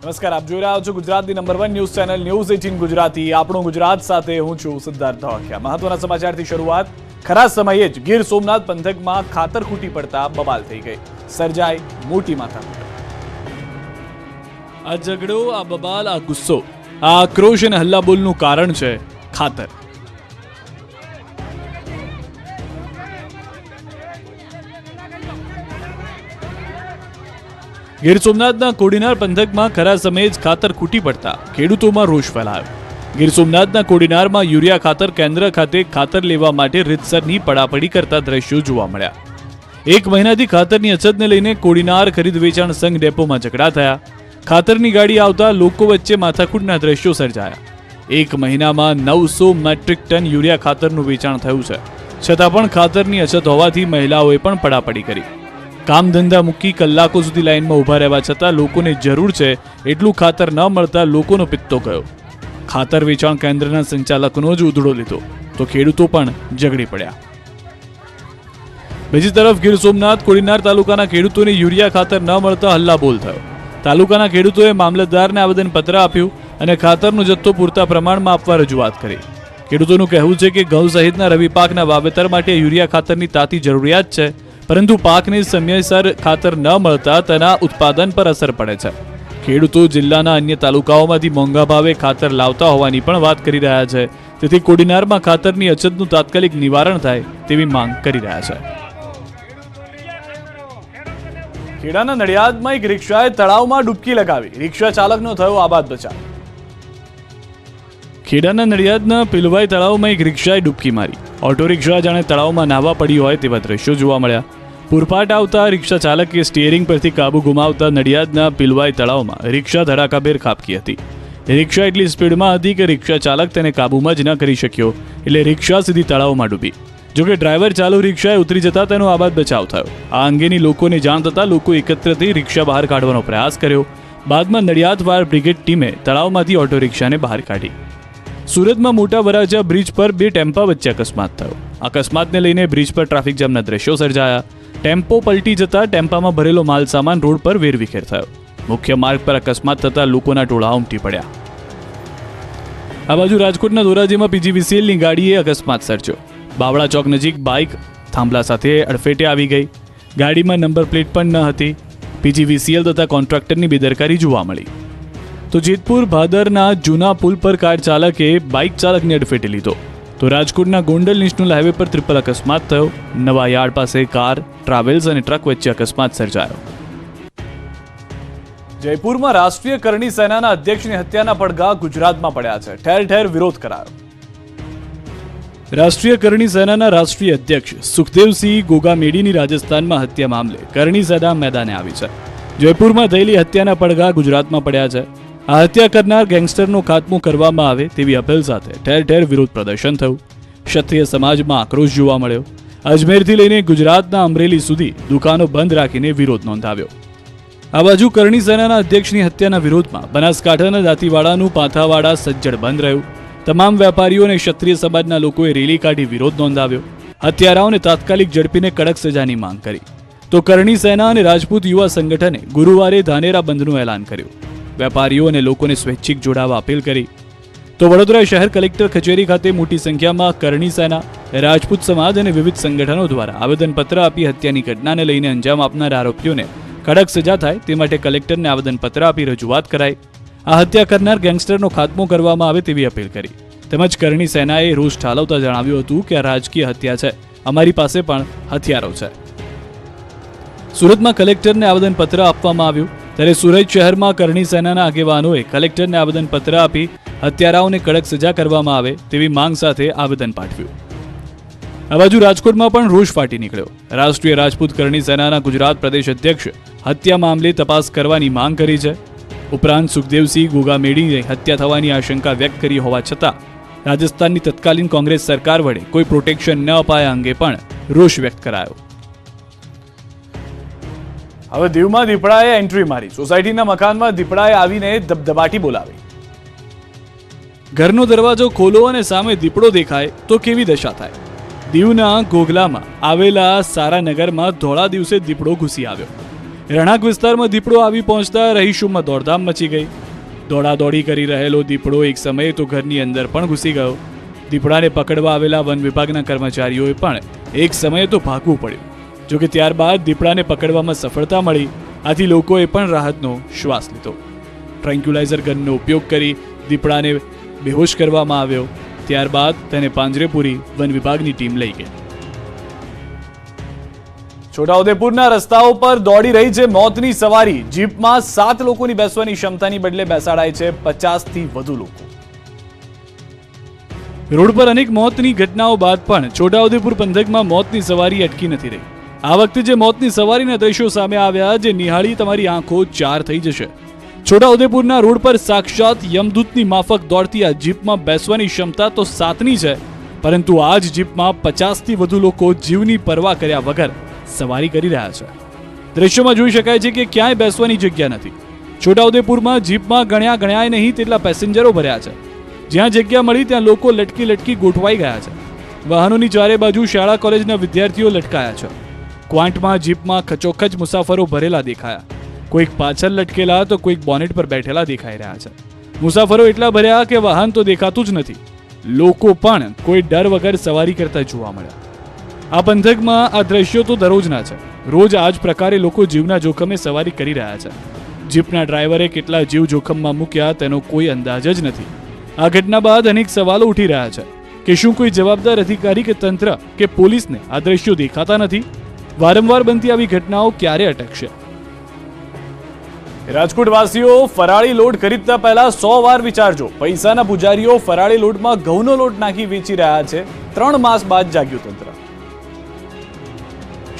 નમસ્કાર, આપ જોઈ રહ્યા છો ગુજરાતની number 1 news channel news 18 Gujarati. આપણું ગુજરાત સાથે હું છું સિદ્ધાર્થ ધોળકિયા. મહત્વના સમાચારથી શરૂઆત. ખરા સમયે જ ગીર સોમનાથ પંથકમાં ખાતર ખૂટી પડતા બબાલ થઈ ગઈ. સર્જાઈ મોટી માથાકૂટ. આ ઝઘડો, આ બબાલ, આ ગુસ્સો, આ આક્રોશ અને હલ્લાબોલનું કારણ છે ખાતર. ગીર સોમનાથના કોડીનાર પંથકમાં ખરા સમયે જ ખાતર ખૂટી પડતા ખેડૂતોમાં રોષ ફેલાયો. ગીર સોમનાથના કોડીનારમાં યુરિયા ખાતર કેન્દ્ર ખાતે ખાતર લેવા માટે રીતસરની પડાપડી કરતા દ્રશ્યો જોવા મળ્યા. એક મહિનાથી ખાતરની અછતને લઈને કોડીનાર ખરીદ વેચાણ સંઘ ડેપોમાં ઝઘડા થયા. ખાતરની ગાડી આવતા લોકો વચ્ચે માથાકૂટના દ્રશ્યો સર્જાયા. એક મહિનામાં 900 મેટ્રિક ટન યુરિયા ખાતરનું વેચાણ થયું છે. છતાં પણ ખાતરની અછત હોવાથી મહિલાઓએ પણ પડાપડી કરી. કામ ધંધા મૂકી કલાકો સુધી લાઇનમાં ઊભા રહેવા છતાં લોકોને જરૂર છે એટલું ખાતર ન મળતા લોકોનો પિત્તો ગયો. ખાતર વેચાણ કેન્દ્રના સંચાલકનો જ ઉધડો લીધો તો ખેડૂતો પણ ઝઘડી પડ્યા. બીજી તરફ ગીર સોમનાથ કોડીનાર તાલુકાના ખેડૂતોને યુરિયા ખાતર ન મળતા હલ્લાબોલ થયો. તાલુકાના ખેડૂતોએ મામલતદારને આવેદનપત્ર આપ્યું અને ખાતરનો જથ્થો પૂરતા પ્રમાણમાં આપવા રજૂઆત કરી. ખેડૂતોનું કહેવું છે કે ઘઉં સહિતના રવિ પાકના વાવેતર માટે યુરિયા ખાતરની તાતી જરૂરિયાત છે, પરંતુ પાકને સમયસર ખાતર ન મળતા તેના ઉત્પાદન પર અસર પડે છે. ખેડૂતો જિલ્લાના અન્ય તાલુકાઓમાંથી મોંઘા ભાવે ખાતર લાવતા હોવાની પણ વાત કરી રહ્યા છે. તેથી કોડીનારમાં ખાતરની અછતનું તાત્કાલિક નિવારણ થાય તેવી માંગ કરી રહ્યા છે. ખેડાના નડિયાદમાં એક રિક્ષાએ તળાવમાં ડૂબકી લગાવી. રિક્ષા ચાલકનો થયો આબાદ બચાવ. ખેડાના નડિયાદના પિલવાઈ તળાવમાં એક રિક્ષાએ ડૂબકી મારી. ઓટો રિક્ષા જાણે તળાવમાં નાહવા પડી હોય તેવા દ્રશ્યો જોવા મળ્યા. પૂરપાટ આવતા રિક્ષા ચાલકે સ્ટીયરિંગ પરથી કાબુ ગુમાવતા નડિયાદના પિલવાઈ તળાવમાં રિક્ષા ધડાકાભેર ખાબકી હતી. રિક્ષા એટલી સ્પીડમાં હતી કે રિક્ષા ચાલક તેને કાબુમાં જ ન કરી શક્યો, એટલે રિક્ષા સીધી તળાવમાં ડૂબી. જોકે ડ્રાઈવર ચાલુ રિક્ષાએ ઉતરી જતા તેનો આબાદ બચાવ થયો. આ અંગેની લોકોને જાણ થતાં લોકો એકત્ર થઈ રિક્ષા બહાર કાઢવાનો પ્રયાસ કર્યો. બાદમાં નડિયાદ ફાયર બ્રિગેડ ટીમે તળાવમાંથી ઓટો રિક્ષાને બહાર કાઢી. સુરતમાં મોટા વરાજા બ્રિજ પર બે ટેમ્પા વચ્ચે અકસ્માત થયો. અકસ્માતને લઈને બ્રિજ પર ટ્રાફિક જામના દ્રશ્યો સર્જાયા. ટેમ્પો પલટી જતા ટેમ્પામાં ભરેલો માલ સામાન રોડ પર વેરવિખેર થયો. મુખ્ય માર્ગ પર અકસ્માત થતા લોકોના ટોળા ઉમટી પડ્યા. આ બાજુ રાજકોટના ધોરાજીમાં પીજીવીસીએલની ગાડીએ અકસ્માત સર્જ્યો. બાવળા ચોક નજીક બાઇક થાંભલા સાથે અડફેટે આવી ગઈ. ગાડીમાં નંબર પ્લેટ પણ ન હતી. પીજીવીસીએલ તથા કોન્ટ્રાક્ટરની બેદરકારી જોવા મળી. તો જેતપુર ભાદરના જૂના પુલ પર કાર ચાલકે બાઇક ચાલકને અડફેટે લીધો. તો રાજકોટના ગોંડલ નેશનલ હાઈવે પર ટ્રિપલ અકસ્માત થયો. નવા યાર્ડ પાસે કાર, ટ્રાવેલ્સ અને ટ્રક વચ્ચે અકસ્માત સર્જાયો. જયપુરમાં રાષ્ટ્રીય કરણી સેનાના અધ્યક્ષની હત્યાના પડઘા ગુજરાતમાં પડ્યા છે. ઠેર ઠેર વિરોધ કરાયો. રાષ્ટ્રીય કરણી સેનાના રાષ્ટ્રીય અધ્યક્ષ સુખદેવસિંહ ગોગામેડીની રાજસ્થાનમાં હત્યા મામલે કરણી સેના મેદાને આવી છે. જયપુરમાં થયેલી હત્યાના પડઘા ગુજરાતમાં પડ્યા છે. આ હત્યા કરનાર ગેંગસ્ટરનો ખાત્મો કરવામાં આવે તેવી અપીલ સાથે ઠેર ઠેર વિરોધ પ્રદર્શન થયું. ક્ષત્રિય સમાજમાં આક્રોશ જોવા મળ્યો. અજમેરથી લઈને ગુજરાતના અમરેલી સુધી દુકાનો બંધ રાખીને વિરોધ નોંધાવ્યો. આ બાજુ કરણી સેનાના અધ્યક્ષની હત્યાના વિરોધમાં બનાસકાંઠાના દાંતીવાડાનું પાંથાવાડા સજ્જડ બંધ રહ્યું. તમામ વેપારીઓ અને ક્ષત્રિય સમાજના લોકોએ રેલી કાઢી વિરોધ નોંધાવ્યો. હત્યારાઓને તાત્કાલિક ઝડપીને કડક સજાની માંગ કરી. તો કરણી સેના અને રાજપૂત યુવા સંગઠને ગુરુવારે ધાનેરા બંધનું એલાન કર્યું. વેપારીઓ અને લોકોને સ્વૈચ્છિક જોડાવા અપીલ કરી. તો વડોદરા શહેર કલેક્ટર કચેરી ખાતે મોટી સંખ્યામાં કરણી સેના, રાજપૂત સમાજ અને વિવિધ સંગઠનો દ્વારા આવેદનપત્ર આપી હત્યાની ઘટનાને લઈને અંજામ આપનાર આરોપીઓને કડક સજા થાય તે માટે કલેક્ટરને આવેદનપત્ર આપી રજૂઆત કરાઈ. આ હત્યા કરનાર ગેંગસ્ટરનો ખાત્મો કરવામાં આવે તેવી અપીલ કરી. તેમજ કરણી સેનાએ રોષ ઠાલવતા જણાવ્યું હતું કે આ રાજકીય હત્યા છે, અમારી પાસે પણ હથિયારો છે. સુરતમાં કલેક્ટરને આવેદનપત્ર આપવામાં આવ્યું. ત્યારે સુરત શહેરમાં કરણી સેનાના આગેવાનોએ કલેક્ટરને આવેદનપત્ર આપી હત્યારાઓને કડક સજા કરવામાં આવે તેવી માંગ સાથે આવેદન પાઠવ્યું. આ બાજુ રાજકોટમાં પણ રોષ ફાટી નીકળ્યો. રાષ્ટ્રીય રાજપૂત કરણી સેનાના ગુજરાત પ્રદેશ અધ્યક્ષ હત્યા મામલે તપાસ કરવાની માંગ કરી છે. ઉપરાંત સુખદેવસિંહ ગોગામેડીને હત્યા થવાની આશંકા વ્યક્ત કરી હોવા છતાં રાજસ્થાનની તત્કાલીન કોંગ્રેસ સરકાર વડે કોઈ પ્રોટેક્શન ન અપાયા અંગે પણ રોષ વ્યક્ત કરાયો. હવે દીવમાં દીપડાએ એન્ટ્રી મારી. સોસાયટીના મકાનમાં દીપડાએ આવીને ધબધબાટી બોલાવી. ઘરનો દરવાજો ખોલો અને સામે દીપડો દેખાય તો કેવી દશા થાય. દીવના ગોગલામાં આવેલા સારાનગરમાં ધોળા દિવસે દીપડો ઘૂસી આવ્યો. રહેણાંક વિસ્તારમાં દીપડો આવી પહોંચતા રહીશોમાં દોડધામ મચી ગઈ. દોડાદોડી કરી રહેલો દીપડો એક સમયે તો ઘરની અંદર પણ ઘૂસી ગયો. દીપડાને પકડવા આવેલા વન વિભાગના કર્મચારીઓએ પણ એક સમયે તો ભાગવું પડ્યું. જોકે ત્યારબાદ દીપડાને પકડવામાં સફળતા મળી. આથી લોકોએ પણ રાહતનો શ્વાસ લીધો. ટ્રેન્ક્યુલાઇઝર ગનનો ઉપયોગ કરી દીપડાને બેહોશ કરવામાં આવ્યો. ત્યારબાદ તેને પાંજરે પૂરી વન વિભાગની ટીમ લઈ ગઈ. છોટાઉદેપુરના રસ્તાઓ પર દોડી રહી છે મોતની સવારી. જીપમાં 7 લોકોની બેસવાની ક્ષમતાની બદલે બેસાડાય છે 50થી વધુ લોકો. રોડ પર અનેક મોતની ઘટનાઓ બાદ પણ છોટાઉદેપુર પંથકમાં મોતની સવારી અટકી નથી રહી. આ વખતે જે મોતની સવારીના દ્રશ્યો સામે આવ્યા, જે નિહાળી તમારી આંખો ચાર થઈ જશે. છોટાઉદેપુરના રોડ પર સાક્ષાત યમદૂતની માફક દોડતી આ જીપમાં બેસવાની ક્ષમતા તો 7ની છે, પરંતુ આ જ જીપમાં 50થી વધુ લોકો જીવની પરવા કર્યા વગર સવારી કરી રહ્યા છે. દ્રશ્યોમાં જોઈ શકાય છે કે ક્યાંય બેસવાની જગ્યા નથી. છોટાઉદેપુરમાં જીપમાં ગણ્યાય નહીં તેટલા પેસેન્જરો ભર્યા છે. જ્યાં જગ્યા મળી ત્યાં લોકો લટકી ગોઠવાઈ ગયા છે. વાહનોની ચારે બાજુ શાળા કોલેજના વિદ્યાર્થીઓ લટકાયા છે. ક્વાંટમાં જીપમાં ખચોખચ મુસાફરો ભરેલા દેખાયા. કોઈક પાછળ લટકેલા તો કોઈક બોનેટ પર બેઠેલા દેખાઈ રહ્યા છે. મુસાફરો એટલા ભર્યા કે વાહન તો દેખાતું જ નથી. લોકો પણ કોઈ ડર વગર સવારી કરતા જોવા મળ્યા. આ પંથકમાં આ દ્રશ્યો તો દરરોજના છે. રોજ આ જ પ્રકારે લોકો જીવના જોખમે સવારી કરી રહ્યા છે. જીપના ડ્રાઈવરે કેટલા જીવ જોખમમાં મૂક્યા તેનો કોઈ અંદાજ જ નથી. આ ઘટના બાદ અનેક સવાલો ઉઠી રહ્યા છે કે શું કોઈ જવાબદાર અધિકારી કે તંત્ર કે પોલીસને આ દ્રશ્યો દેખાતા નથી? વારંવાર બનતી આવી ઘટનાઓ ક્યારે અટકશે? રાજકોટ વાસીઓ ફરાળી લોટ ખરીદતા પહેલા 100 વાર વિચારજો. પૈસાના પૂજારીઓ ફરાળી લોટમાં ઘઉંનો લોટ નાખી વેચી રહ્યા છે. 3 માસ બાદ જાગ્યું તંત્ર.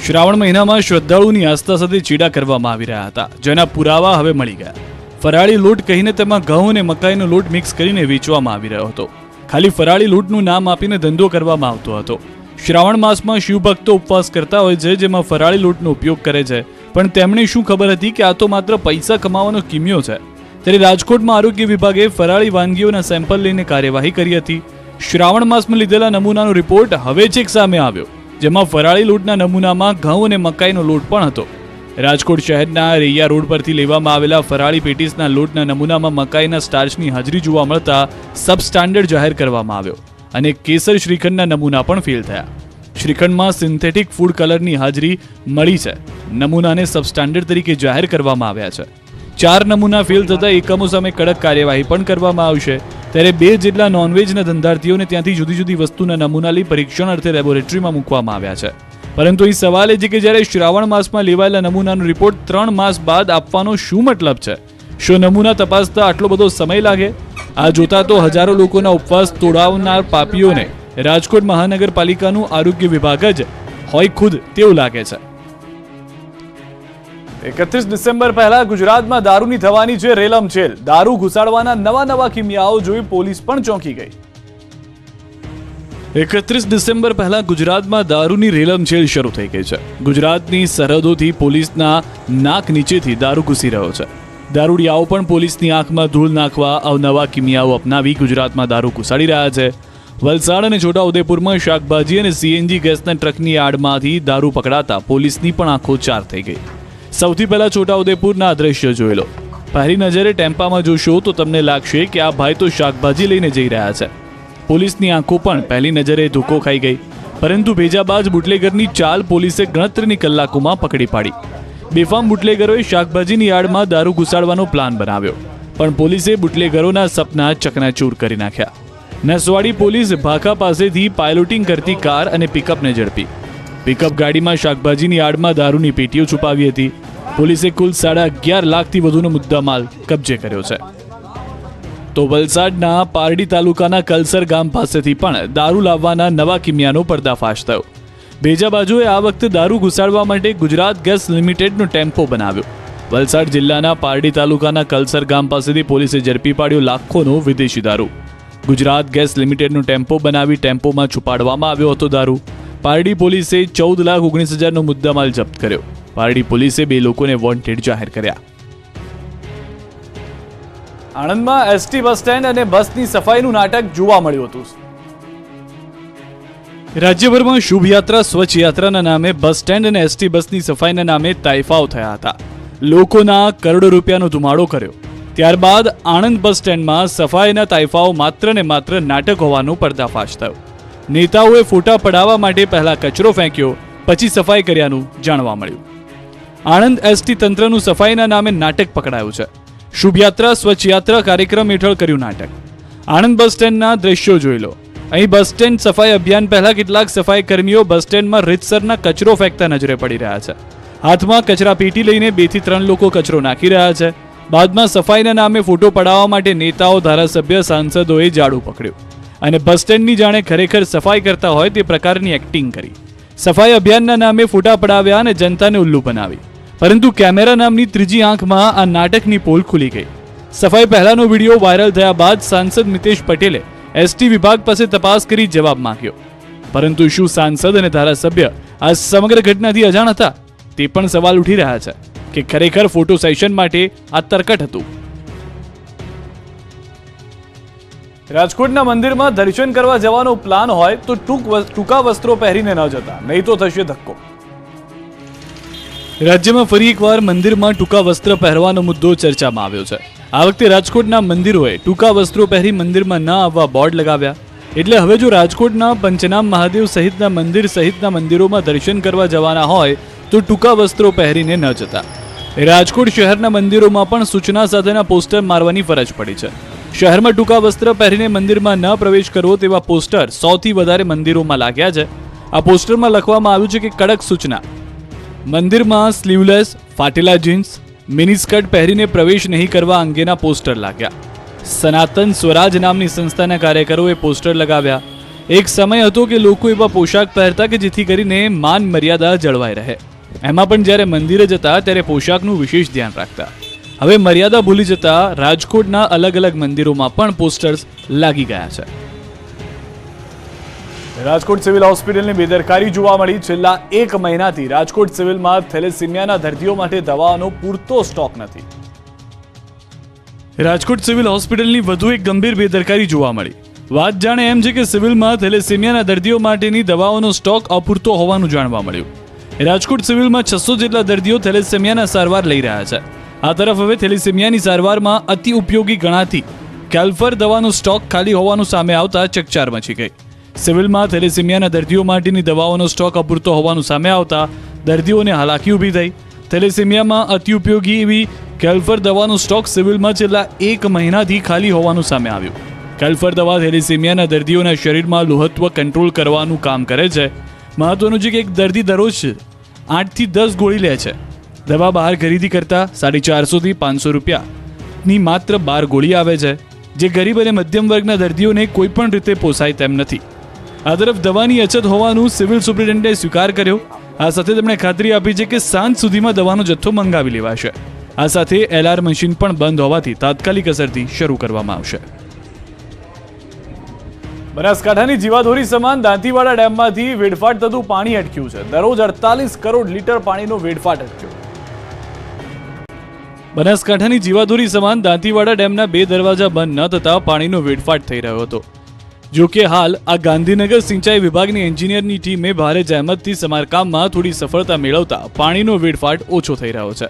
શ્રાવણ મહિનામાં શ્રદ્ધાળુની આસ્થા સાથે ચીડા કરવામાં આવી રહ્યા હતા, જેના પુરાવા હવે મળી ગયા. ફરાળી લોટ કહીને તેમાં ઘઉં અને મકાઈનો લોટ મિક્સ કરીને વેચવામાં આવી રહ્યો હતો. ખાલી ફરાળી લોટનું નામ આપીને ધંધો કરવામાં આવતો હતો. શ્રાવણ માસમાં શિવભક્તો ઉપવાસ કરતા હોય છે, જેમાં ફરાળી લોટનો ઉપયોગ કરે છે, પણ તેમણે શું ખબર હતી કે આ તો માત્ર પૈસા કમાવાનો કિમિયો છે. ત્યારે રાજકોટમાં આરોગ્ય વિભાગે ફરાળી વાનગીઓના સેમ્પલ લઈને કાર્યવાહી કરી હતી. શ્રાવણ માસમાં લીધેલા નમૂનાનો રિપોર્ટ હવે છેક સામે આવ્યો, જેમાં ફરાળી લોટના નમૂનામાં ઘઉં અને મકાઈનો લોટ પણ હતો. રાજકોટ શહેરના રૈયા રોડ પરથી લેવામાં આવેલા ફરાળી પેટીસના લોટના નમૂનામાં મકાઈના સ્ટાર્ચની હાજરી જોવા મળતા સબસ્ટાન્ડર્ડ જાહેર કરવામાં આવ્યો અને કેસર શ્રીખંડના નમૂના પણ ફેલ થયા. શ્રીખંડમાં સિન્થેટિક ફૂડ કલરની હાજરી મળી છે. નમૂનાને સબસ્ટાન્ડર્ડ તરીકે જાહેર કરવામાં આવ્યા છે. 4 નમૂના ફેલ થતા એકમો સામે કડક કાર્યવાહી પણ કરવામાં આવશે. ત્યારે 2 જેટલા નોનવેજના ધંધાર્થીઓને ત્યાંથી જુદી જુદી વસ્તુના નમૂના લઈ પરીક્ષણ અર્થે લેબોરેટરીમાં મૂકવામાં આવ્યા છે. પરંતુ એ સવાલ એ છે કે જ્યારે શ્રાવણ માસમાં લેવાયેલા નમૂનાનો રિપોર્ટ 3 માસ બાદ આપવાનો શું મતલબ છે? શું નમૂના તપાસતા આટલો બધો સમય લાગે? આ જોતા તો હજારો લોકોના ઉપવાસ તોડાવનાર પાપીઓને રાજકોટ મહાનગરપાલિકાનું આરોગ્ય વિભાગ જ હોય ખુદ તેવું લાગે છે. 31 ડિસેમ્બર પહેલા ગુજરાતમાં દારૂની થવાની છે રેલમછેલ. દારૂ ઘુસાડવાના નવા કિમિયાઓ જોઈ પોલીસ પણ ચોંકી ગઈ. 31 ડિસેમ્બર પહેલા ગુજરાતમાં દારૂની રેલમછેલ શરૂ થઈ ગઈ છે. ગુજરાતની સરહદોથી પોલીસના નાક નીચેથી દારૂ ઘૂસી રહ્યો છે. દારૂડિયાઓ પણ પોલીસની આંખમાં ધૂળ નાખવા અવનવા કિમિયાઓ અપનાવી ગુજરાતમાં દારૂ ઘુસાડી રહ્યા છે. વલસાડ અને છોટાઉદેપુરમાં શાકભાજી અને સીએનજી ગેસના ટ્રકની આડમાંથી દારૂ પકડાતા પોલીસની પણ આંખો ચાર થઈ ગઈ. સૌથી પહેલા છોટાઉદેપુરના દ્રશ્ય જોઈ લો. પહેલી નજરે ટેમ્પામાં જોશો તો તમને લાગશે કે આ ભાઈ તો શાકભાજી લઈને જઈ રહ્યા છે. પોલીસની આંખો પણ પહેલી નજરે ધોકો ખાઈ ગઈ. પરંતુ ભેજાબાજ બુટલેગરની ચાલ પોલીસે ગણતરીની કલાકોમાં પકડી પાડી. બેફામ બુટલેગરોએ શાકભાજીની આડમાં દારૂ ઘુસાડવાનો પ્લાન બનાવ્યો, પણ પોલીસે બુટલેગરોના સપના ચકનાચૂર કરી નાખ્યા. નસવાડી પોલીસ ભાખા પાસેથી પાયલોટિંગ કરતી કાર અને પિકઅપને ઝડપી. પિકઅપ ગાડીમાં શાકભાજીની આડમાં દારૂની પેટીઓ છુપાવી હતી. પોલીસે કુલ 11.5 લાખથી વધુનો મુદ્દામાલ કબજે કર્યો છે. તો વલસાડના પારડી તાલુકાના કલસર ગામ પાસેથી પણ દારૂ લાવવાના નવા કિમિયાનો પર્દાફાશ થયો. ભેજાબાજુએ આ વખતે દારૂ ઘુસાડવા માટે ગુજરાત ગેસ લિમિટેડનો ટેમ્પો બનાવ્યો. વલસાડ જિલ્લાના પારડી તાલુકાના કલસર ગામ પાસેથી પોલીસે ઝડપી પાડ્યો લાખોનો વિદેશી દારૂ. ગુજરાત ગેસ લિમિટેડનો ટેમ્પો બનાવી ટેમ્પોમાં છુપાડવામાં આવ્યો હતો દારૂ. પારડી પોલીસે 14,19,000નો મુદ્દામાલ જપ્ત કર્યો. પારડી પોલીસે 2 લોકોને વોન્ટેડ જાહેર કર્યા. આણંદમાં એસટી બસ સ્ટેન્ડ અને બસની સફાઈનું નાટક જોવા મળ્યું હતું. રાજ્યભરમાં શુભ યાત્રા સ્વચ્છ યાત્રાના નામે બસ સ્ટેન્ડ અને એસટી બસની સફાઈના નામે તાઇફાઓ થયા હતા. લોકોના કરોડો રૂપિયાનો ધુમાડો કર્યો. ત્યારબાદ આણંદ બસ સ્ટેન્ડમાં સફાઈના તાઇફાઓ માત્ર ને માત્ર નાટક હોવાનો પર્દાફાશ થયો. નેતાઓએ ફોટા પડાવવા માટે પહેલા કચરો ફેંક્યો, પછી સફાઈ કર્યાનું જાણવા મળ્યું. આણંદ એસટી તંત્રનું સફાઈના નામે નાટક પકડાયું છે. શુભયાત્રા સ્વચ્છયાત્રા કાર્યક્રમ હેઠળ કર્યું નાટક. આણંદ બસ સ્ટેન્ડના દ્રશ્યો જોઈ લો. અહીં બસ સ્ટેન્ડ સફાઈ અભિયાન પહેલા કેટલાક સફાઈ કર્મીઓ બસ સ્ટેન્ડમાં રીતસરના કચરો ફેંકતા નજરે પડી રહ્યા છે. હાથમાં કચરા પેટી લઈને 2 થી 3 લોકો કચરો નાખી રહ્યા છે. બાદમાં સફાઈના નામે ફોટો પડાવવા માટે નેતાઓ, ધારાસભ્ય, સાંસદોએ જાડું પકડ્યું અને બસ સ્ટેન્ડની જાણે ખરેખર સફાઈ કરતા હોય તે પ્રકારની એક્ટિંગ કરી. સફાઈ અભિયાનના નામે ફોટા પડાવ્યા અને જનતાને ઉલ્લુ બનાવી. પરંતુ કેમેરા નામની ત્રીજી આંખમાં આ નાટકની પોલ ખુલી ગઈ. સફાઈ પહેલાનો વિડીયો વાયરલ થયા બાદ સાંસદ મિતેશ પટેલે એસટી વિભાગ પાસે તપાસ કરી જવાબ માંગ્યો. પરંતુ શું સાંસદ અને ધારાસભ્ય આ સમગ્ર ઘટનાથી અજાણ હતા? તે પણ સવાલ ઉઠી રહ્યા છે કે ખરેખર ફોટો સેશન માટે આ તરકટ હતું. રાજકોટના મંદિરમાં દર્શન કરવા જવાનો પ્લાન હોય તો ટૂંકા વસ્ત્રો પહેરીને ન જતા, નહીં તો થશે ધક્કો. રાજ્યમાં ફરી એકવાર મંદિરમાં ટૂંકા વસ્ત્ર પહેરવાનો મુદ્દો ચર્ચામાં આવ્યો છે. આ વખતે રાજકોટના મંદિરોએ ટૂંકા વસ્ત્રો પહેરી મંદિરમાં ન આવવા બોર્ડ લગાવ્યા. એટલે હવે જો રાજકોટના પંચનામ મહાદેવ સહિતના મંદિરોમાં દર્શન કરવા જવાના હોય તો ટૂંકા વસ્ત્રો પહેરીને ન જતા. રાજકોટ શહેરના મંદિરોમાં પણ સૂચના સાથેના પોસ્ટર મારવાની ફરજ પડી છે. શહેરમાં ટૂંકા વસ્ત્ર પહેરીને મંદિરમાં ન પ્રવેશ કરવો તેવા પોસ્ટર 100 થી વધારે મંદિરોમાં લાગ્યા છે. આ પોસ્ટરમાં લખવામાં આવ્યું છે કે કડક સૂચના: મંદિરમાં સ્લીવલેસ, ફાટેલા જીન્સ, મિનિસ્કર્ટ પહેરીને પ્રવેશ નહીં કરવા અંગેના પોસ્ટર લાગ્યા. સનાતન સ્વરાજ નામની સંસ્થાના કાર્યકરોએ પોસ્ટર લગાવ્યા. એક સમય હતો કે લોકો એવા પોશાક પહેરતા કે જેથી કરીને માન મર્યાદા જળવાઈ રહે. એમાં પણ જ્યારે મંદિરે જતા ત્યારે પોશાકનું વિશેષ ધ્યાન રાખતા. હવે મર્યાદા ભૂલી જતા રાજકોટના અલગ અલગ મંદિરોમાં પણ પોસ્ટર્સ લાગી ગયા છે. રાજકોટ સિવિલ હોસ્પિટલની બેદરકારી જોવા મળી. છેલ્લા 1 મહિનાથી રાજકોટ સિવિલમાં થેલેસીમિયાના દર્દીઓ માટે દવાઓનો પૂરતો સ્ટોક નથી. રાજકોટ સિવિલ હોસ્પિટલની વધુ એક ગંભીર બેદરકારી જોવા મળી. વાત જાણે એમ છે કે સિવિલમાં થેલેસીમિયાના દર્દીઓ માટેની દવાઓનો સ્ટોક અપૂરતો હોવાનું જાણવા મળ્યું. રાજકોટ સિવિલમાં 600 જેટલા દર્દીઓ થેલેસીમિયાના સારવાર લઈ રહ્યા છે. આ તરફ હવે થેલેસીમિયાની સારવારમાં અતિ ઉપયોગી ગણાતી કેલ્ફર દવાનો સ્ટોક ખાલી હોવાનું સામે આવતા ચકચાર મચી ગઈ. સિવિલમાં થેલેસીમિયાના દર્દીઓ માટેની દવાઓનો સ્ટોક અપૂરતો હોવાનું સામે આવતા દર્દીઓને હાલાકી ઊભી થઈ. થેલેસીમિયામાં અતિ ઉપયોગી એવી કેલ્ફર દવાનો સ્ટોક સિવિલમાં છેલ્લા 1 મહિનાથી ખાલી હોવાનું સામે આવ્યું. કેલ્ફર દવા થેલેસીમિયાના દર્દીઓના શરીરમાં લોહત્વ કંટ્રોલ કરવાનું કામ કરે છે. મહત્વનું છે કે એક દર્દી દરરોજ 8 થી 10 ગોળી લે છે. દવા બહાર ખરીદી કરતા 450 થી 500 રૂપિયાની માત્ર 12 ગોળી આવે છે, જે ગરીબ અને મધ્યમ વર્ગના દર્દીઓને કોઈ પણ રીતે પોસાય તેમ નથી. આ તરફ દવાની અછત હોવાનું સિવિલ સુપ્રિન્ટેન્ડન્ટે સ્વીકાર કર્યો. આ સાથે તેમણે ખાતરી આપી છે કે સાંજ સુધીમાં દવાનો જથ્થો મંગાવી લેવાશે. આ સાથે LR મશીન પણ બંધ હોવાથી તાત્કાલિક અસરથી શરૂ કરવામાં આવશે. બનાસકાંઠાની જીવાદોરી સમાન દાંતીવાડા ડેમમાંથી વેડફાટ થતું પાણી અટક્યું છે. દરરોજ 48 કરોડ લીટર પાણીનો વેડફાટ અટક્યો. બનાસકાંઠાની જીવાદોરી સમાન દાંતીવાડા ડેમના 2 દરવાજા બંધ ન થતા પાણીનો વેડફાટ થઈ રહ્યો હતો. જો કે હાલ આ ગાંધીનગર સિંચાઈ વિભાગની એન્જિનિયરની ટીમે ભારે જહેમતથી સમારકામમાં થોડી સફળતા મેળવતા પાણીનો વેડફાટ ઓછો થઈ રહ્યો છે.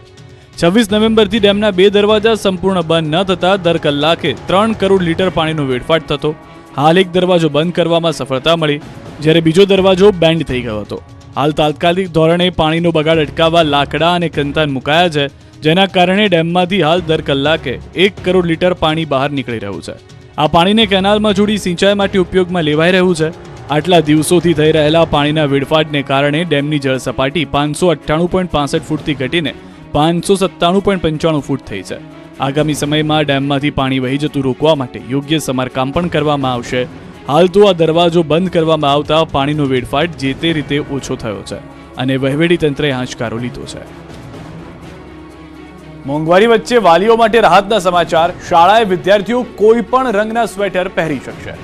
26 નવેમ્બરથી ડેમના 2 દરવાજા સંપૂર્ણ બંધ ન થતા દર કલાકે 3 કરોડ લીટર પાણીનો વેડફાટ થતો. હાલ એક દરવાજો બંધ કરવામાં સફળતા મળી, જ્યારે બીજો દરવાજો બેન્ડ થઈ ગયો હતો. હાલ તાત્કાલિક ધોરણે પાણીનો બગાડ અટકાવવા લાકડા અને કંતાન મુકાયા છે, જેના કારણે ડેમમાંથી હાલ દર કલાકે 1 કરોડ લીટર પાણી બહાર નીકળી રહ્યું છે. આ પાણીને કેનાલમાં જોડી સિંચાઈ માટે ઉપયોગમાં લેવાઈ રહ્યું છે. આટલા દિવસોથી થઈ રહેલા પાણીના વેડફાટને કારણે ડેમની જળ સપાટી 598.65 ફૂટથી ઘટીને 597.95 ફૂટ થઈ છે. આગામી સમયમાં ડેમમાંથી પાણી વહી જતું રોકવા માટે યોગ્ય સમારકામ પણ કરવામાં આવશે. હાલ તો આ દરવાજો બંધ કરવામાં આવતા પાણીનો વેડફાટ જે તે રીતે ઓછો થયો છે અને વહીવટી તંત્રે આંચકારો લીધો છે. મોંઘવારી વચ્ચે વાલીઓ માટે રાહતના સમાચાર. શાળાએ વિદ્યાર્થીઓ કોઈ પણ રંગના સ્વેટર પહેરી શકશે.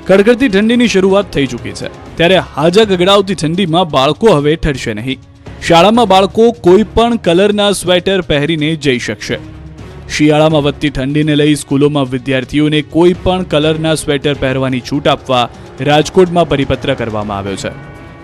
કડકડતી ઠંડીની શરૂઆત થઈ ચૂકી છે, ત્યારે હાજા ગગડાવતી ઠંડીમાં બાળકો હવે ઠરશે નહીં. શાળામાં બાળકો કોઈ પણ કલરના સ્વેટર પહેરીને જઈ શકશે. શિયાળામાં વધતી ઠંડીને લઈ સ્કૂલોમાં વિદ્યાર્થીઓને કોઈ પણ કલરના સ્વેટર પહેરવાની છૂટ આપવા રાજકોટમાં પરિપત્ર કરવામાં આવ્યો છે.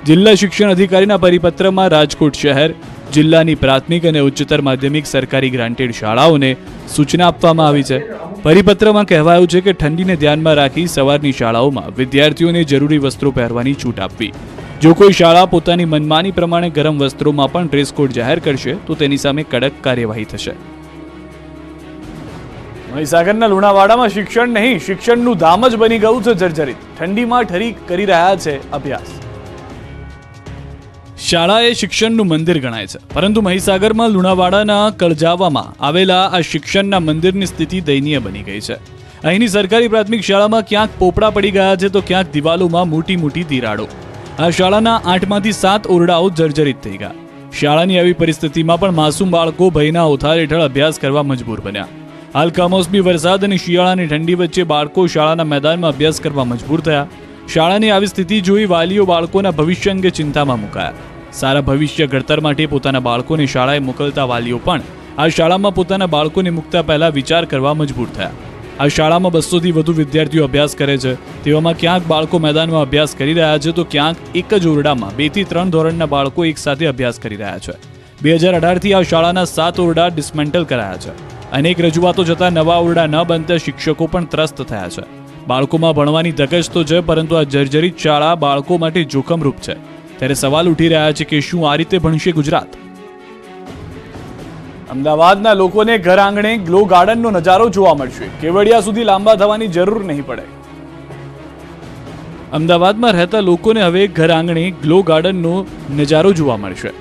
જિલ્લા શિક્ષણ અધિકારીના પરિપત્રમાં રાજકોટ શહેર, જિલ્લાની પ્રાથમિક અને ઉચ્ચતર માધ્યમિક સરકારી ગ્રાન્ટેડ શાળાઓને સૂચના આપવામાં આવી છે. પરિપત્રમાં કહેવાયું છે કે ઠંડીને ધ્યાનમાં રાખી સવારની શાળાઓમાં વિદ્યાર્થીઓને જરૂરી વસ્ત્રો પહેરવાની છૂટ આપવી. જો કોઈ શાળા પોતાની મનમાની પ્રમાણે ગરમ વસ્ત્રોમાં પણ ડ્રેસ કોડ જાહેર કરશે તો તેની સામે કડક કાર્યવાહી થશે. મહીસાગરના લુણાવાડામાં શિક્ષણ નહીં, શિક્ષણનું ધામ જ બની ગયું છે જર્જરિત. ઠંડીમાં ઠરી કરી રહ્યા છે અભ્યાસ. શાળા એ શિક્ષણનું મંદિર ગણાય છે, પરંતુ મહીસાગરમાં લુણાવાડાના કળજાવામાં આવેલા આ શિક્ષણના મંદિરની સ્થિતિ દયનીય બની ગઈ છે. અહીંની સરકારી પ્રાથમિક શાળામાં ક્યાંક પોપડા પડી ગયા છે તો ક્યાંક દિવાલોમાં મોટી મોટી તિરાડો. આ શાળાના 8માંથી 7 ઓરડાઓ જર્જરિત થઈ ગયા. શાળાની આવી પરિસ્થિતિમાં પણ માસૂમ બાળકો ભયના ઓથાર હેઠળ અભ્યાસ કરવા મજબૂર બન્યા. હાલ કમોસમી વરસાદ અને શિયાળાની ઠંડી વચ્ચે બાળકો શાળાના મેદાનમાં અભ્યાસ કરવા મજબૂર થયા. શાળાની આવી સ્થિતિ જોઈ વાલીઓ બાળકોના ભવિષ્ય અંગે ચિંતામાં મુકાયા. સારા ભવિષ્ય ઘડતર માટે પોતાના બાળકોને શાળાએ મોકલતા વાલીઓ પણ આ શાળામાં પોતાના બાળકોને મૂકતા પહેલા વિચાર કરવા મજબૂર થયા. આ શાળામાં 200થી વધુ વિદ્યાર્થીઓ અભ્યાસ કરે છે. તેવામાં ક્યાંક બાળકો મેદાનમાં અભ્યાસ કરી રહ્યા છે તો ક્યાંક એક જ ઓરડામાં 2 થી 3 ધોરણના બાળકો એક સાથે અભ્યાસ કરી રહ્યા છે. 2018થી આ શાળાના 7 ઓરડા ડિસમેન્ટલ કરાયા છે. અનેક રજૂઆતો છતાં નવા ઓરડા ન બનતા શિક્ષકો પણ ત્રસ્ત થયા છે. બાળકોમાં ભણવાની ધગશ તો છે, પરંતુ આ જર્જરિત શાળા બાળકો માટે જોખમરૂપ છે. ત્યારે સવાલ ઉઠી રહ્યા છે કે શું આ રીતે ભણશે ગુજરાત? અમદાવાદના લોકોને ઘર આંગણે ગ્લો ગાર્ડનનો નજારો જોવા મળશે. કેવડિયા સુધી લાંબા થવાની જરૂર નહીં પડે. અમદાવાદમાં રહેતા લોકોને હવે ઘર આંગણે ગ્લો ગાર્ડનનો નજારો જોવા મળશે.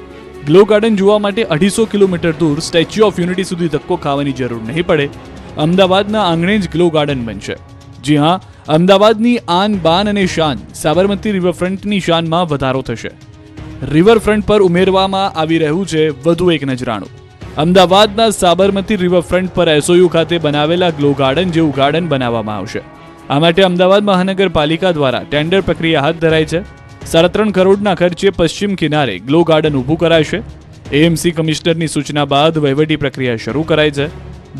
ગ્લો ગાર્ડન જોવા માટે 250 કિલોમીટર દૂર સ્ટેચ્યુ ઓફ યુનિટી સુધી ધક્કો ખાવાની જરૂર નહીં પડે. અમદાવાદના આંગણે જ ગ્લો ગાર્ડન બનશે. જી હા, અમદાવાદની આન બાન અને શાન સાબરમતી રિવરફ્રન્ટની શાનમાં વધારો થશે. રિવરફ્રન્ટ પર ઉમેરવામાં આવી રહ્યું છે વધુ એક નજરાણું. અમદાવાદના સાબરમતી રિવરફ્રન્ટ પર એસઓયુ ખાતે બનાવેલા ગ્લો ગાર્ડન જેવું ગાર્ડન બનાવવામાં આવશે. આ માટે અમદાવાદ મહાનગરપાલિકા દ્વારા ટેન્ડર પ્રક્રિયા હાથ ધરાઈ છે. 3.5 કરોડના ખર્ચે પશ્ચિમ કિનારે ગ્લો ગાર્ડન ઊભું કરાશે. એએમસી કમિશનરની સૂચના બાદ વહીવટી પ્રક્રિયા શરૂ કરાઈ છે.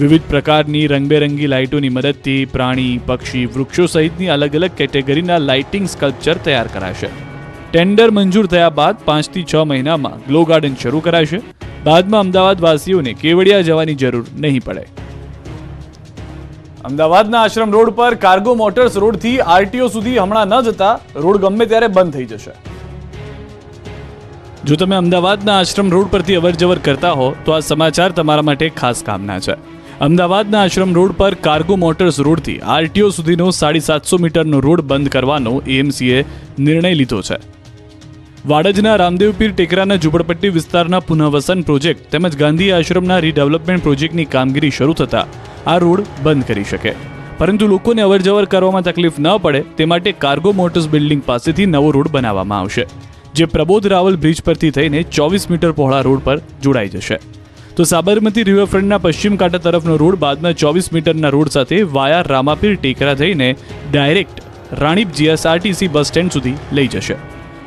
વિવિધ પ્રકારની રંગબેરંગી લાઇટોની મદદથી પ્રાણી, પક્ષી, વૃક્ષો સહિતની અલગ અલગ કેટેગરીના લાઇટિંગ સ્કલ્પચર તૈયાર કરાશે. ટેન્ડર મંજૂર થયા બાદ 5 થી 6 મહિનામાં ગ્લો ગાર્ડન શરૂ કરાશે. બાદમાં અમદાવાદ વાસીઓને કેવડિયા જવાની જરૂર નહીં પડે. અમદાવાદના આશ્રમ રોડ પર કાર્ગો મોટર્સ રોડથી આરટીઓ સુધી હમણાં ન જતા રોડ ગમે ત્યારે બંધ થઈ જશે. જો તમે અમદાવાદના આશ્રમ રોડ પરથી અવરજવર કરતા હો તો આ સમાચાર તમારા માટે ખાસ કામના છે. અમદાવાદના આશ્રમ રોડ પર કાર્ગો મોટર્સ રોડથી આરટીઓ સુધીનો 750 મીટરનો રોડ બંધ કરવાનો એએમસીએ નિર્ણય લીધો છે. વાડજના રામદેવપીર ટેકરાના ઝૂંપડપટ્ટી વિસ્તારના પુનઃવસન પ્રોજેક્ટ તેમજ ગાંધી આશ્રમના રીડેવલપમેન્ટ પ્રોજેક્ટની કામગીરી શરૂ થતાં આ રોડ બંધ કરી શકે. પરંતુ લોકોને અવરજવર કરવામાં તકલીફ ન પડે તે માટે કાર્ગો મોટર્સ બિલ્ડિંગ પાસેથી નવો રોડ બનાવવામાં આવશે, જે પ્રબોધ રાવલ બ્રિજ પરથી થઈને 24 મીટર પહોળા રોડ પર જોડાઈ જશે. તો સાબરમતી રિવરફ્રન્ટના પશ્ચિમ કાંઠા તરફનો રોડ બાદમાં 24 મીટરના રોડ સાથે વાયા રામાપીર ટેકરા થઈને direct Ranip GSRTC bus stand સુધી લઈ જશે.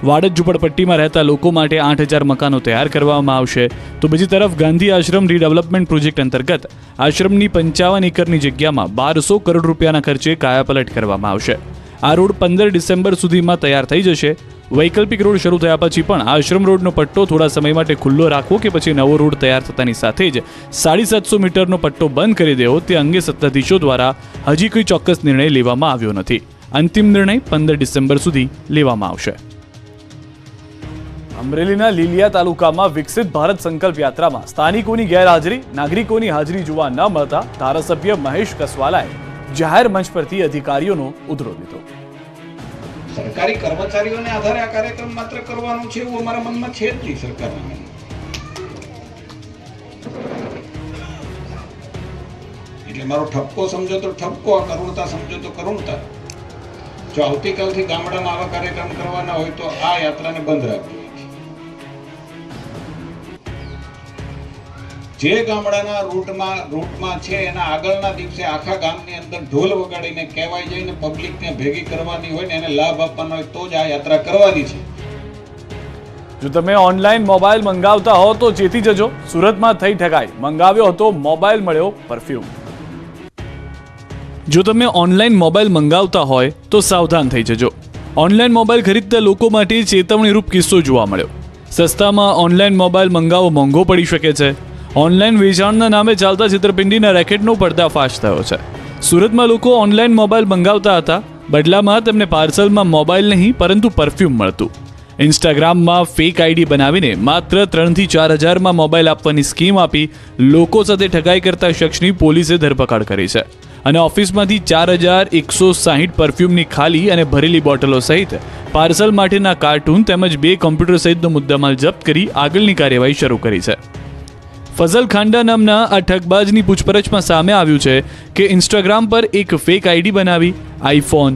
વાડજ ઝૂંપડપટ્ટીમાં રહેતા લોકો માટે 8,000 મકાનો તૈયાર કરવામાં આવશે. તો બીજી તરફ ગાંધી આશ્રમ રીડેવલપમેન્ટ પ્રોજેક્ટ અંતર્ગત આશ્રમની 55 એકરની જગ્યામાં 1200 કરોડ રૂપિયાના ખર્ચે કાયાપલટ કરવામાં આવશે. આ રોડ 15 ડિસેમ્બર સુધીમાં તૈયાર થઈ જશે. વૈકલ્પિક રોડ શરૂ થયા પછી પણ આશ્રમ રોડનો પટ્ટો થોડા સમય માટે ખુલ્લો રાખવો કે પછી નવો રોડ તૈયાર થતાની સાથે જ 750 મીટરનો પટ્ટો બંધ કરી દેવો તે અંગે સત્તાધીશો દ્વારા હજી કોઈ ચોક્કસ નિર્ણય લેવામાં આવ્યો નથી. અંતિમ નિર્ણય 15 ડિસેમ્બર સુધી લેવામાં આવશે. અમરેલીના લીલિયા તાલુકામાં વિકસિત ભારત સંકલ્પ યાત્રામાં સ્થાનિકોની ગેરહાજરી, નાગરિકોની હાજરી જોવા ન મળતા ધારાસભ્ય મહેશ કસવાલાએ જાહેર મંચ પરથી અધિકારીઓનો ઉધડો લીધો. સરકારી કર્મચારીઓને આધારે આ કાર્યક્રમ માત્ર કરવાનો છે એવું અમારા મનમાં છે જ નહીં. સરકારના મનમાં એટલે મારો ઠપકો સમજો તો ઠપકો, કરુણતા સમજો તો કરુણતા. જો આવતીકાલથી ગામડામાં આવા કાર્યક્રમ કરવાના હોય તો આ યાત્રાને બંધ રાખવી. જે ગામડાના રૂટમાં છે એના આગળના દિવસે આખા ગામની અંદર ઢોલ વગાડીને કહેવાય જાય ને પબ્લિકને ભેગી કરવાની હોય ને એને લાભ આપવાનો હોય તો જ આ યાત્રા કરવાની છે. જો તમે ઓનલાઈન મોબાઈલ મંગાવતા હો તો ચેતી જજો. સુરતમાં થઈ ઠગાઈ, મંગાવ્યો હતો મોબાઈલ, મળ્યો પરફ્યુમ. જો તમે ઓનલાઈન મોબાઈલ મંગાવતા હોય તો સાવધાન થઈ જજો. ઓનલાઈન મોબાઈલ ખરીદતા લોકો માટે ચેતવણીરૂપ કિસ્સો જોવા મળ્યો. સસ્તામાં ઓનલાઈન મોબાઈલ મંગાવો મોંઘો પડી શકે છે. ઓનલાઈન વેચાણના નામે ચાલતા છેતરપિંડીના રેકેટનો પર્દાફાશ થયો છે. સુરતમાં લોકો ઓનલાઈન મોબાઈલ મંગાવતા હતા. બદલામાં તેમને પાર્સલમાં મોબાઈલ નહીં પરંતુ પરફ્યુમ મળતું. ઇન્સ્ટાગ્રામમાં ફેક આઈડી બનાવીને માત્ર 3 થી 4 હજારમાં મોબાઈલ આપવાની સ્કીમ આપી લોકો સાથે ઠગાઈ કરતા શખ્સની પોલીસે ધરપકડ કરી છે અને ઓફિસમાંથી 4160 પરફ્યુમની ખાલી અને ભરેલી બોટલો સહિત પાર્સલ માટેના કાર્ટૂન તેમજ 2 કોમ્પ્યુટર સહિતનો મુદ્દામાલ જપ્ત કરી આગળની કાર્યવાહી શરૂ કરી છે. ફઝલ ખાંડા નામના આ ઠગબાજની પૂછપરછમાં સામે આવ્યું છે કે ઇન્સ્ટાગ્રામ પર એક ફેક આઈડી બનાવી આઈફોન,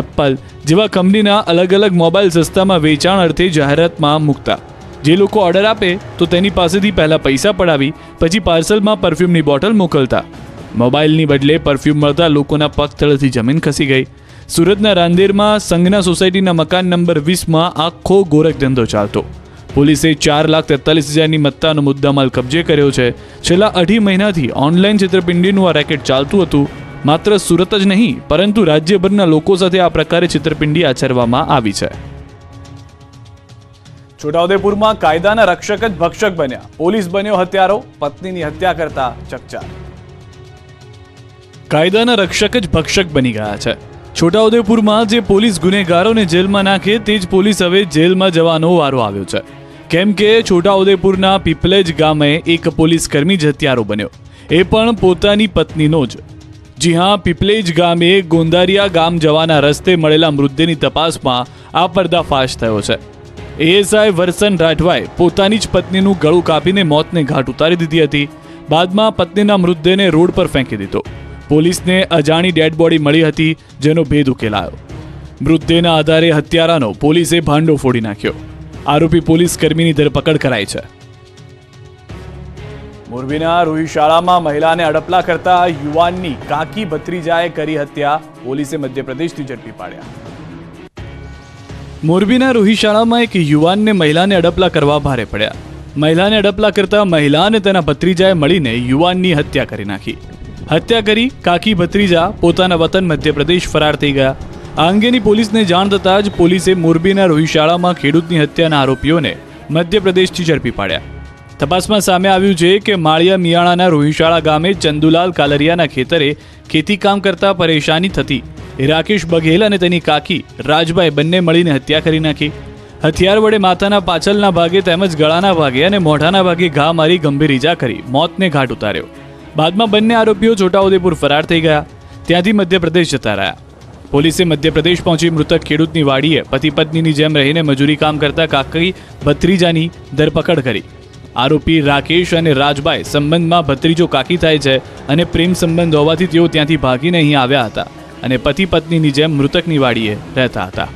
એપલ જેવા કંપનીના અલગ અલગ મોબાઈલ સસ્તામાં વેચાણ અર્થે જાહેરાતમાં મૂકતા. જે લોકો ઓર્ડર આપે તો તેની પાસેથી પહેલા પૈસા પડાવી પછી પાર્સલમાં પરફ્યુમની બોટલ મોકલતા. મોબાઈલની બદલે પરફ્યુમ મળતા લોકોના પગ તળેથી જમીન ખસી ગઈ. સુરતના રાંદેરમાં સંઘના સોસાયટીના મકાન નંબર 20માં આખો ગોરખ ધંધો ચાલતો. પોલીસે 4,43,000ની મત્તાનો મુદ્દામાલ કબજે કર્યો છે. છેલ્લા 2.5 મહિનાથી ઓનલાઈન છેતરપિંડીનું આ રેકેટ ચાલતું હતું. માત્ર સુરત જ નહીં પરંતુ રાજ્યભરના લોકો સાથે આ પ્રકારે છેતરપિંડી આચરવામાં આવી છે. છોટાઉદેપુરમાં કાયદાના રક્ષક જ ભક્ષક બન્યા. પોલીસ બન્યો હત્યારો, પત્નીની હત્યા કરતા ચકચાર. કાયદાના રક્ષક જ ભક્ષક બની ગયા છે. છોટાઉદેપુરમાં જે પોલીસ ગુનેગારોને જેલમાં નાખે તે જ પોલીસ હવે જેલમાં જવાનો વારો આવ્યો છે. કેમ કે છોટાઉદેપુરના પીપલેજ ગામે એક પોલીસ કર્મી જ હત્યારો બન્યો, એ પણ પોતાની પત્નીનો જ. જી હા, પીપલેજ ગામે ગોંદારિયા ગામ જવાના રસ્તે મળેલા મૃતદેહની તપાસમાં આ પર્દાફાશ થયો છે. એએસઆઈ વરસન રાઠવાએ પોતાની જ પત્નીનું ગળું કાપીને મોતને ઘાટ ઉતારી દીધી હતી. બાદમાં પત્નીના મૃતદેહને રોડ પર ફેંકી દીધો. પોલીસને અજાણી ડેડ બોડી મળી હતી જેનો ભેદ ઉકેલાયો. મૃતદેહના આધારે હત્યારાનો પોલીસે ભાંડો ફોડી નાખ્યો. આરોપી પોલીસ કર્મીની ધરપકડ કરાઈ છે. મોરબીના રૂહી શાળામાં મહિલાને અડપલા કરતા યુવાનની કાકી ભત્રીજાએ કરી હત્યા. પોલીસે મધ્યપ્રદેશથી ઝડપી પાડ્યા. મોરબીના રૂહી શાળામાં એક યુવાનને મહિલાને અડપલા કરવા ભારે પડ્યા. મહિલાને અડપલા કરતા મહિલા અને તેના ભત્રીજાએ મળીને યુવાનની હત્યા કરી નાખી. હત્યા કરી કાકી ભત્રીજા પોતાના વતન મધ્યપ્રદેશ ફરાર થઈ ગયા. આ અંગેની પોલીસને જાણ થતાં જ પોલીસે મોરબીના રૂહી શાળામાં ખેડૂતની હત્યાના આરોપીઓને મધ્યપ્રદેશથી ઝડપી પાડ્યા. તપાસમાં સામે આવ્યું છે કે માળિયા મિયાણાના રોહિશાળા ગામે ચંદુલાલ કાલરિયાના ખેતરે ખેતી કામ કરતા પરેશાની થતી રાકેશ બઘેલ અને તેની કાકી રાજભાઈ બંને મળીને હત્યા કરી નાખી. હથિયાર વડે માથાના પાછળના ભાગે તેમજ ગળાના ભાગે અને મોઢાના ભાગે ઘા મારી ગંભીર ઈજા કરી મોતને ઘાટ ઉતાર્યો. બાદમાં બંને આરોપીઓ છોટાઉદેપુર ફરાર થઈ ગયા. ત્યાંથી મધ્યપ્રદેશ જતા રહ્યા. પોલીસે મધ્યપ્રદેશ પહોંચી મૃતક ખેડૂતની વાડીએ પતિ પત્નીની જેમ રહીને મજૂરી કામ કરતા કાકી ભત્રીજાની ધરપકડ કરી. આરોપી રાકેશ અને રાજભાઈ સંબંધમાં ભત્રીજો કાકી થાય છે અને પ્રેમ સંબંધ હોવાથી તેઓ ત્યાંથી ભાગીને અહીં આવ્યા હતા અને પતિ પત્નીની જેમ મૃતકની વાડીએ રહેતા હતા.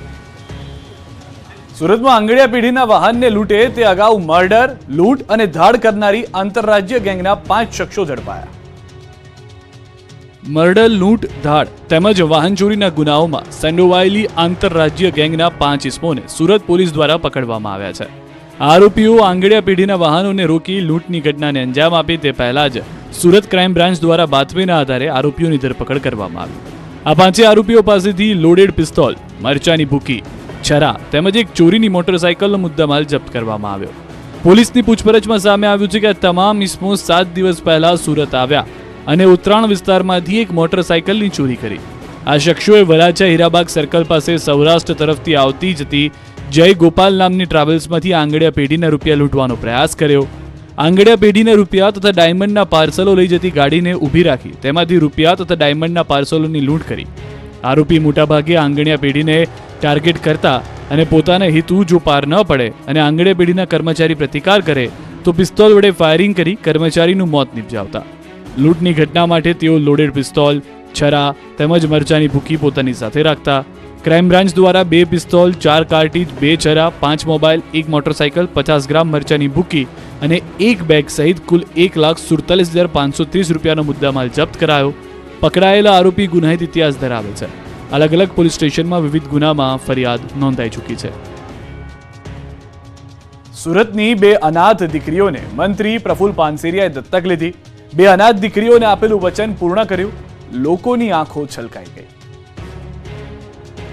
સુરતમાં આંગડિયા પેઢીના વાહનને લૂંટે તે અગાઉ મર્ડર, લૂંટ અને ધાડ કરનારી આંતરરાજ્ય ગેંગના 5 શખ્સો ઝડપાયા. મર્ડર, લૂંટ, ધાડ તેમજ વાહન ચોરીના ગુનાઓમાં સંડોવાયેલી આંતરરાજ્ય ગેંગના 5 ઇસમોને સુરત પોલીસ દ્વારા પકડવામાં આવ્યા છે. આરોપીઓ આંગડિયા પેઢીના વાહનોને રોકી લૂંટની ઘટનાને અંજામ આપે તે પહેલા જ સુરત ક્રાઇમ બ્રાન્ચ દ્વારા બાતમીના આધારે આરોપીઓની ધરપકડ કરવામાં આવી. આ 5 આરોપીઓ પાસેથી લોડેડ પિસ્તોલ, મરચાની ભૂકી, છરા તેમજ એક ચોરીની મોટરસાઇકલનો મુદ્દામાલ જપ્ત કરવામાં આવ્યો. પોલીસની પૂછપરછમાં સામે આવ્યું છે કે આ તમામ ઇસમો 7 દિવસ પહેલા સુરત આવ્યા અને ઉત્તરાણ વિસ્તારમાંથી એક મોટરસાઇકલની ચોરી કરી. આ શખ્સોએ વરાછા હીરાબાગ સર્કલ પાસે સૌરાષ્ટ્ર તરફથી આવતી જતી જય ગોપાલ નામની ટ્રાવેલ્સમાંથી આંગડિયા પેઢીના રૂપિયા લૂંટવાનો પ્રયાસ કર્યો. આંગડિયા પેઢીના રૂપિયા તથા ડાયમંડના પાર્સલો લઈ જતી ગાડીને ઊભી રાખી તેમાંથી રૂપિયા તથા ડાયમંડના પાર્સલોની લૂંટ કરી. આરોપી મોટાભાગે આંગડિયા પેઢીને ટાર્ગેટ કરતા અને પોતાના હેતુ જો પાર ન પડે અને આંગડિયા પેઢીના કર્મચારી પ્રતિકાર કરે તો પિસ્તોલ વડે ફાયરિંગ કરી કર્મચારીનું મોત નિપજાવતા. લૂંટની ઘટના માટે તેઓ લોડેડ પિસ્તોલ, છરા તેમજ મરચાની ભૂકી પોતાની સાથે રાખતા. ક્રાઇમ બ્રાન્ચ દ્વારા 2 પિસ્તોલ, 4 કાર્ટીજ, 2 છરા, 5 મોબાઈલ, 1 મોટરસાઇકલ, 50 ગ્રામ મરચાની ભૂકી અને 1 બેગ સહિત કુલ 1,47,530 રૂપિયાનો મુદ્દામાલ જપ્ત કરાયો. પકડાયેલા આરોપી ગુનાહિત ઇતિહાસ ધરાવે છે. અલગ અલગ પોલીસ સ્ટેશનમાં વિવિધ ગુનામાં ફરિયાદ નોંધાઈ ચૂકી છે. સુરતની 2 અનાથ દીકરીઓને મંત્રી પ્રફુલ પાનસેરિયાએ દત્તક લીધી. 2 અનાથ દીકરીઓને આપેલું વચન પૂર્ણ કર્યું. લોકોની આંખો છલકાઈ ગઈ.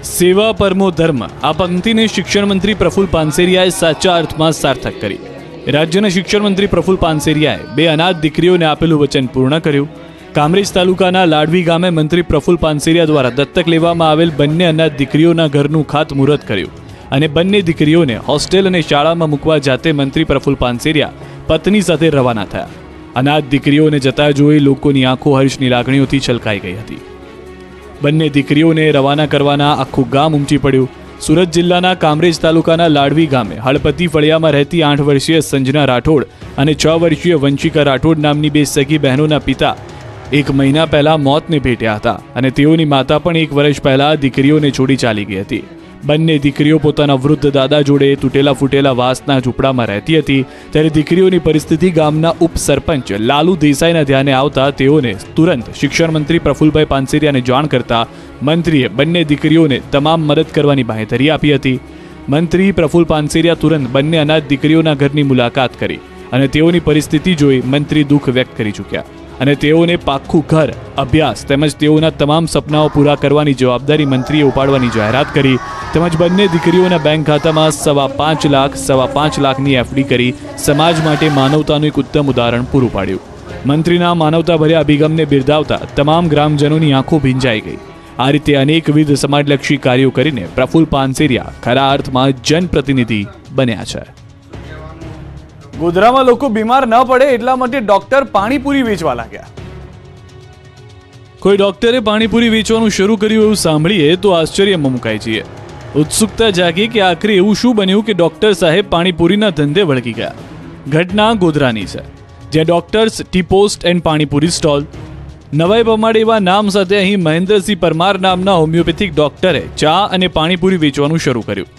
સેવા પરમો ધર્મ આ પંક્તિને શિક્ષણ મંત્રી પ્રફુલ્લ પાનસેરિયાએ સાચા અર્થમાં સાર્થક કરી. રાજ્યના શિક્ષણ મંત્રી પ્રફુલ્લ પાનસેરિયાએ 2 અનાથ દીકરીઓને આપેલું વચન પૂર્ણ કર્યું. કામરેજ તાલુકાના લાડવી ગામે મંત્રી પ્રફુલ્લ પાનસેરિયા દ્વારા દત્તક લેવામાં આવેલ બંને અનાથ દીકરીઓના ઘરનું ખાતમુહૂર્ત કર્યું અને બંને દીકરીઓને હોસ્ટેલ અને શાળામાં મૂકવા જાતે મંત્રી પ્રફુલ્લ પાનસેરિયા પત્ની સાથે રવાના થયા. અનાથ દીકરીઓને જતા જોઈ લોકોની આંખો હર્ષની લાગણીઓથી છલકાઈ ગઈ હતી. બંને દીકરીઓને રવાના કરવાના આખું ગામ ઉમટી પડ્યું. સુરત જિલ્લાના કામરેજ તાલુકાના લાડવી ગામે હળપતિ ફળિયામાં રહેતી 8 વર્ષીય સંજના રાઠોડ અને 6 વર્ષીય વંશિકા રાઠોડ નામની 2 સગી બહેનોના પિતા 1 મહિના પહેલા મોતને ભેટ્યા હતા અને તેઓની માતા પણ 1 વર્ષ પહેલા દીકરીઓને છોડી ચાલી ગઈ હતી. બંને દીકરીઓ પોતાના વૃદ્ધ દાદા જોડે તૂટેલા ફૂટેલા વાંસના ઝૂંપડામાં રહેતી હતી. ત્યારે દીકરીઓની પરિસ્થિતિ ગામના ઉપસરપંચ લાલુ દેસાઈના ધ્યાને આવતા તેઓને તુરંત શિક્ષણ મંત્રી પ્રફુલ્લભાઈ પાનસેરિયાને જાણ કરતા મંત્રીએ બંને દીકરીઓને તમામ મદદ કરવાની બાંહેધરી આપી હતી. મંત્રી પ્રફુલ્લ પાનસેરિયા તુરંત બંને અનાથ દીકરીઓના ઘરની મુલાકાત કરી અને તેઓની પરિસ્થિતિ જોઈ મંત્રી દુઃખ વ્યક્ત કરી ચૂક્યા અને તેઓને પાક્કું ઘર, અભ્યાસ તેમજ તેઓના તમામ સપનાઓ પૂરા કરવાની જવાબદારી મંત્રીએ ઉપાડવાની જાહેરાત કરી. તેમજ બંને દીકરીઓના બેંક ખાતામાં 5.25 લાખની એફડી કરી સમાજ માટે માનવતાનું એક ઉત્તમ ઉદાહરણ પૂરું પાડ્યું. મંત્રીના માનવતાભર્યા અભિગમને બિરદાવતા તમામ ગ્રામજનોની આંખો ભીંજાઈ ગઈ. આ રીતે અનેકવિધ સમાજલક્ષી કાર્યો કરીને પ્રફુલ્લ પાનસેરિયા ખરા અર્થમાં જનપ્રતિનિધિ બન્યા છે. ગોધરામાં લોકો બીમાર ન પડે એટલા માટે ડોક્ટર પાણીપુરી વેચવા લાગ્યા. કોઈ ડોક્ટરે પાણીપુરી વેચવાનું શરૂ કર્યું એવું સાંભળીએ તો આશ્ચર્યમાં મુકાઈ જઈએ. ઉત્સુકતા જાગી કે આખરે એવું શું બન્યું કે ડોક્ટર સાહેબ પાણીપુરીના ધંધે વળગી ગયા. ઘટના ગોધરાની છે, જ્યાં doctors T post and panipuri stall. નવાઈ પમાડે એવા નામ સાથે અહીં મહેન્દ્રસિંહ પરમાર નામના હોમિયોપેથિક ડોક્ટરે ચા અને પાણીપુરી વેચવાનું શરૂ કર્યું.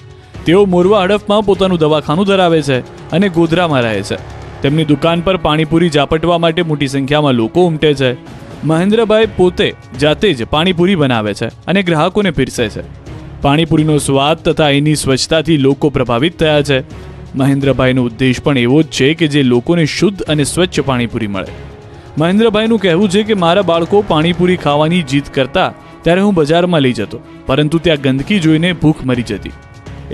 તેઓ મોરવા હડફમાં પોતાનું દવાખાનું ધરાવે છે અને ગોધરામાં રહે છે. તેમની દુકાન પર પાણીપુરી ઝાપટવા માટે મોટી સંખ્યામાં લોકો ઉમટે છે. મહેન્દ્રભાઈ પોતે જાતે જ પાણીપુરી બનાવે છે અને ગ્રાહકોને પીરસે છે. પાણીપુરીનો સ્વાદ તથા એની સ્વચ્છતાથી લોકો પ્રભાવિત થયા છે. મહેન્દ્રભાઈનો ઉદ્દેશ પણ એવો જ છે કે જે લોકોને શુદ્ધ અને સ્વચ્છ પાણીપુરી મળે. મહેન્દ્રભાઈનું કહેવું છે કે મારા બાળકો પાણીપુરી ખાવાની જીદ કરતા ત્યારે હું બજારમાં લઈ જતો, પરંતુ ત્યાં ગંદકી જોઈને ભૂખ મરી જતી.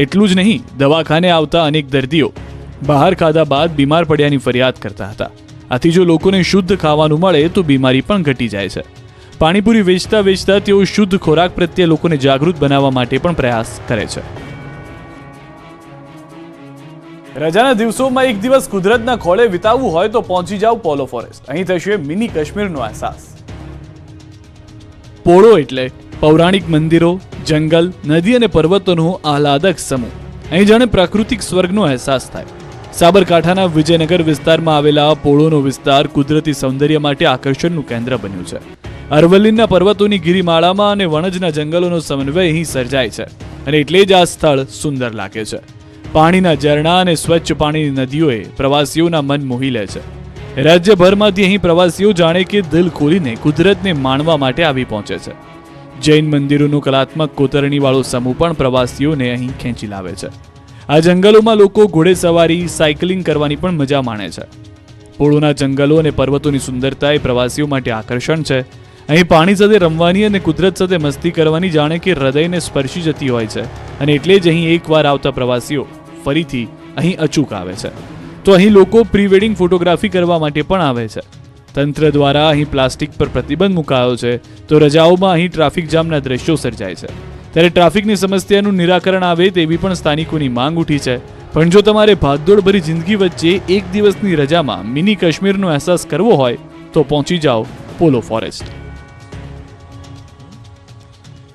એટલું જ નહીં, દવાખાને આવતા અનેક દર્દીઓ બહાર ખાધા બાદ બીમાર પડ્યાની ફરિયાદ કરતા હતા. આથી જો લોકોને શુદ્ધ ખાવાનું મળે તો બીમારી પણ ઘટી જાય છે. પાણીપુરી વેચતા વેચતા તેઓ શુદ્ધ ખોરાક પ્રત્યે લોકોને જાગૃત બનાવવા માટે પણ પ્રયાસ કરે છે. રજાના દિવસોમાં એક દિવસ કુદરતના ખોળે વિતાવવું હોય તો પહોંચી જાવ પોલો ફોરેસ્ટ. અહીં થશે મિની કાશ્મીરનો અહેસાસ. પોળો એટલે પૌરાણિક મંદિરો, જંગલ, નદી અને પર્વતોનો આહલાદક સમૂહ. અહીં જાણે પ્રાકૃતિક સ્વર્ગનો અહેસાસ થાય. સાબરકાંઠાના વિજયનગર વિસ્તારમાં આવેલા પોળોનો વિસ્તાર કુદરતી સૌંદર્ય માટે આકર્ષણનું કેન્દ્ર બન્યું છે. અરવલ્લીના પર્વતોની ગિરિમાળામાં અને વણજના જંગલોનો સમન્વય અહીં સર્જાય છે અને એટલે જ આ સ્થળ સુંદર લાગે છે. પાણીના ઝરણા અને સ્વચ્છ પાણીની નદીઓએ પ્રવાસીઓના મન મોહી લે છે. રાજ્યભરમાંથી અહીં પ્રવાસીઓ જાણે કે દિલ ખોલીને કુદરતને માણવા માટે આવી પહોંચે છે. જૈન મંદિરોનો કલાત્મક કોતરણીવાળો સમૂહ પણ પ્રવાસીઓને અહીં ખેંચી લાવે છે. આ જંગલોમાં લોકો ઘોડેસવારી, સાયકલિંગ કરવાની પણ મજા માણે છે. પોળોના જંગલો અને પર્વતોની સુંદરતા એ પ્રવાસીઓ માટે આકર્ષણ છે. અહીં પાણી સાથે રમવાની અને કુદરત સાથે મસ્તી કરવાની જાણે કે હૃદયને સ્પર્શી જતી હોય છે અને એટલે જ અહીં એકવાર આવતા પ્રવાસીઓ ફરીથી અહીં અચૂક આવે છે. તો અહીં લોકો પ્રી વેડિંગ ફોટોગ્રાફી કરવા માટે પણ આવે છે. તંત્ર દ્વારા અહીં પ્લાસ્ટિક પર પ્રતિબંધ મુકાયો છે, તો રજાઓમાં અહીં ટ્રાફિક જામના દ્રશ્યો સર્જાય છે. ત્યારે ટ્રાફિકની સમસ્યાનું નિરાકરણ આવે તેવી પણ સ્થાનિકોની માંગ ઉઠી છે. પણ જો તમારે ભાગદોડભરી જિંદગી વચ્ચે એક દિવસની રજામાં મિની કાશ્મીરનો અહેસાસ કરવો હોય તો પહોંચી જાઓ પોલો ફોરેસ્ટ.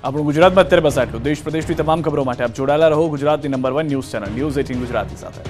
આપણું ગુજરાતમાં અત્યારે બસ આટલું. દેશ પ્રદેશની તમામ ખબરો માટે આપ જોડાયેલા રહો ગુજરાતની number 1 news channel news 18 Gujarati સાથે.